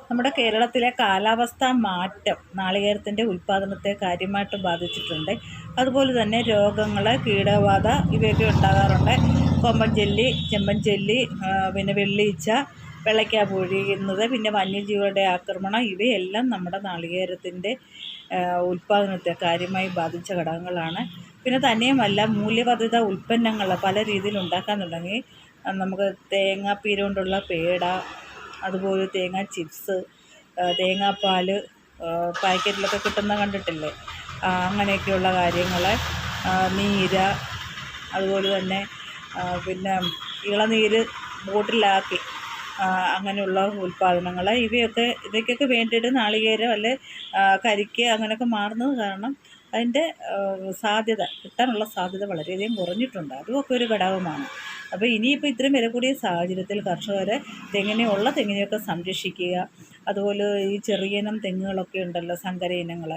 നമ്മുടെ കേരളത്തിലെ കാലാവസ്ഥാ മാറ്റം നാളികേരത്തിൻ്റെ ഉൽപ്പാദനത്തെ കാര്യമായിട്ട് ബാധിച്ചിട്ടുണ്ട്. അതുപോലെ തന്നെ രോഗങ്ങൾ, കീടബാധ ഇവയൊക്കെ ഉണ്ടാകാറുണ്ട്. കൊമ്പൻ ചെല്ലി, ചെമ്പൻ ചെല്ലി, പിന്നെ വെള്ളീച്ച, വെള്ളയ്ക്ക പൊഴിയുന്നത്, പിന്നെ വന്യജീവികളുടെ ആക്രമണം, ഇവയെല്ലാം നമ്മുടെ നാളികേരത്തിൻ്റെ ഉൽപ്പാദനത്തെ കാര്യമായി ബാധിച്ച ഘടകങ്ങളാണ്. പിന്നെ തന്നെയുമല്ല, മൂല്യവർദ്ധിത ഉൽപ്പന്നങ്ങൾ പല രീതിയിൽ ഉണ്ടാക്കാൻ തുടങ്ങി. നമുക്ക് തേങ്ങാപ്പീര കൊണ്ടുള്ള പേട, അതുപോലെ തേങ്ങാ ചിപ്സ്, തേങ്ങാപ്പാൽ പാക്കറ്റിലൊക്കെ കിട്ടുന്ന കണ്ടിട്ടില്ലേ, അങ്ങനെയൊക്കെയുള്ള കാര്യങ്ങൾ, നീര, അതുപോലെ തന്നെ പിന്നെ ഇളനീര് ബോട്ടിലാക്കി അങ്ങനെയുള്ള ഉൽപ്പാദനങ്ങൾ, ഇവയ്ക്കൊക്കെ വേണ്ടിയിട്ട് നാളികേരം അല്ലെ കരിക്ക് അങ്ങനെയൊക്കെ മാറുന്നത് കാരണം അതിൻ്റെ സാധ്യത കിട്ടാനുള്ള സാധ്യത വളരെയധികം കുറഞ്ഞിട്ടുണ്ട്. അതുമൊക്കെ ഒരു ഘടകമാണ്. അപ്പോൾ ഇനിയിപ്പോൾ ഇത്രയും വില കൂടിയ സാഹചര്യത്തിൽ കർഷകർ തെങ്ങിനെയൊക്കെ സംരക്ഷിക്കുക. അതുപോലെ ഈ ചെറിയനം തെങ്ങുകളൊക്കെ ഉണ്ടല്ലോ, സങ്കര ഇനങ്ങൾ,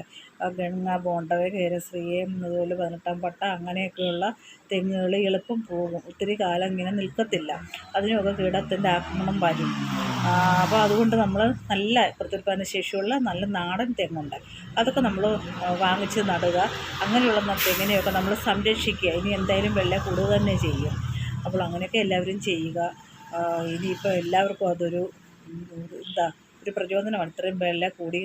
ഗംഗ, ബോണ്ടവ, കേരശ്രീയെ, അതുപോലെ 18 പട്ട, അങ്ങനെയൊക്കെയുള്ള തെങ്ങുകൾ എളുപ്പം പോകും, ഒത്തിരി കാലം ഇങ്ങനെ നിൽക്കത്തില്ല, അതിനൊക്കെ കീടത്തിൻ്റെ ആക്രമണം വരും. അപ്പോൾ അതുകൊണ്ട് നമ്മൾ നല്ല പ്രത്യുൽപ്പാദന ശേഷിയുള്ള നല്ല നാടൻ തെങ്ങുണ്ട്, അതൊക്കെ നമ്മൾ വാങ്ങിച്ച് നടുക. അങ്ങനെയുള്ള തെങ്ങിനെയൊക്കെ നമ്മൾ സംരക്ഷിക്കുക. ഇനി എന്തായാലും വില കൂടുക തന്നെ ചെയ്യും. അപ്പോൾ അങ്ങനെയൊക്കെ എല്ലാവരും ചെയ്യുക. ഇനിയിപ്പോൾ എല്ലാവർക്കും അതൊരു ഒരു പ്രചോദനമാണ്. ഇത്രയും വില കൂടി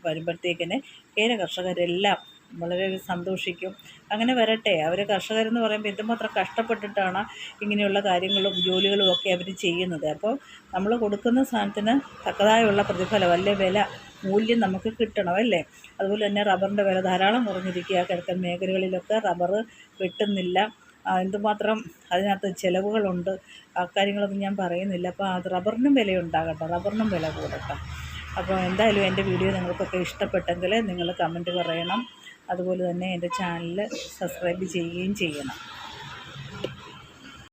വരുമ്പോഴത്തേക്കിന് കേര കർഷകരെല്ലാം വളരെ സന്തോഷിക്കും. അങ്ങനെ വരട്ടെ. അവർ കർഷകരെന്ന് പറയുമ്പോൾ എന്തുമാത്രം കഷ്ടപ്പെട്ടിട്ടാണ് ഇങ്ങനെയുള്ള കാര്യങ്ങളും ജോലികളും ഒക്കെ അവർ ചെയ്യുന്നത്. അപ്പോൾ നമ്മൾ കൊടുക്കുന്ന സാധനത്തിന് തക്കതായുള്ള പ്രതിഫലം അല്ലെ മൂല്യം നമുക്ക് കിട്ടണം, അല്ലേ? അതുപോലെ തന്നെ റബ്ബറിൻ്റെ വില ധാരാളം കുറഞ്ഞിരിക്കുക. കിഴക്കൻ മേഖലകളിലൊക്കെ റബ്ബർ വെട്ടുന്നില്ല. എന്തുമാത്രം അതിനകത്ത് ചിലവുകളുണ്ട്, അക്കാര്യങ്ങളൊന്നും ഞാൻ പറയുന്നില്ല. അപ്പോൾ അത് റബ്ബറിനും വിലയുണ്ടാകട്ടെ, റബ്ബറിനും വില കൂടട്ടെ. അപ്പോൾ എന്തായാലും എൻ്റെ വീഡിയോ നിങ്ങൾക്കൊക്കെ ഇഷ്ടപ്പെട്ടെങ്കിൽ നിങ്ങൾ കമൻറ്റ് പറയണം. അതുപോലെ തന്നെ എൻ്റെ ചാനൽ സബ്സ്ക്രൈബ് ചെയ്യുകയും ചെയ്യണം.